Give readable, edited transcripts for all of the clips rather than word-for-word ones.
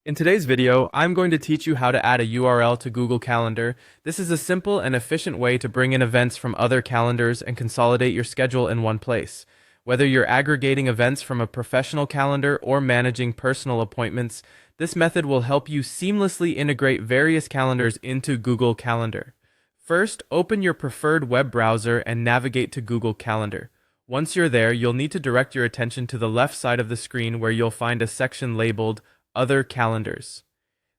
In today's video, I'm going to teach you how to add a URL to Google Calendar. This is a simple and efficient way to bring in events from other calendars and consolidate your schedule in one place. Whether you're aggregating events from a professional calendar or managing personal appointments, this method will help you seamlessly integrate various calendars into Google Calendar. First, open your preferred web browser and navigate to Google Calendar. Once you're there, you'll need to direct your attention to the left side of the screen where you'll find a section labeled Other Calendars.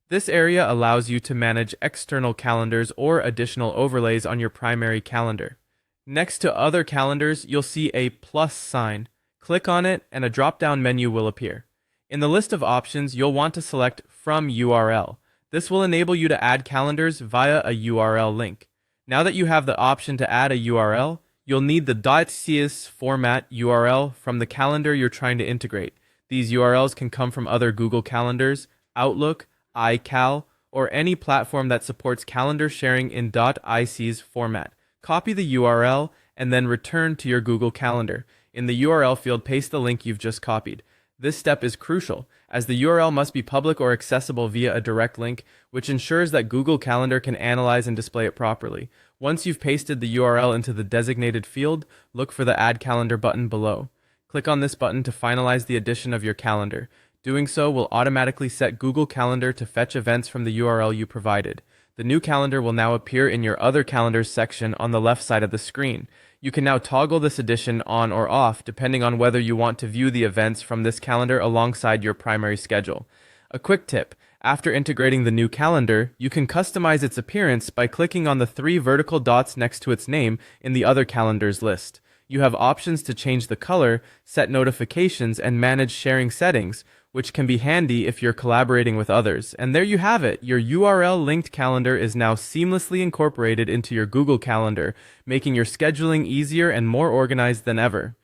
This area allows you to manage external calendars or additional overlays on your primary calendar. Next to Other Calendars, you'll see a plus sign. Click on it and a drop-down menu will appear. In the list of options, you'll want to select From URL. This will enable you to add calendars via a URL link. Now that you have the option to add a URL, you'll need the .cs format URL from the calendar you're trying to integrate. These URLs can come from other Google Calendars, Outlook, iCal, or any platform that supports calendar sharing in .ics format. Copy the URL and then return to your Google Calendar. In the URL field, paste the link you've just copied. This step is crucial, as the URL must be public or accessible via a direct link, which ensures that Google Calendar can analyze and display it properly. Once you've pasted the URL into the designated field, look for the Add Calendar button below. Click on this button to finalize the addition of your calendar. Doing so will automatically set Google Calendar to fetch events from the URL you provided. The new calendar will now appear in your Other Calendars section on the left side of the screen. You can now toggle this addition on or off depending on whether you want to view the events from this calendar alongside your primary schedule. A quick tip: after integrating the new calendar, you can customize its appearance by clicking on the 3 vertical dots next to its name in the Other Calendars list. You have options to change the color, set notifications, and manage sharing settings, which can be handy if you're collaborating with others. And there you have it. Your URL-linked calendar is now seamlessly incorporated into your Google Calendar, making your scheduling easier and more organized than ever.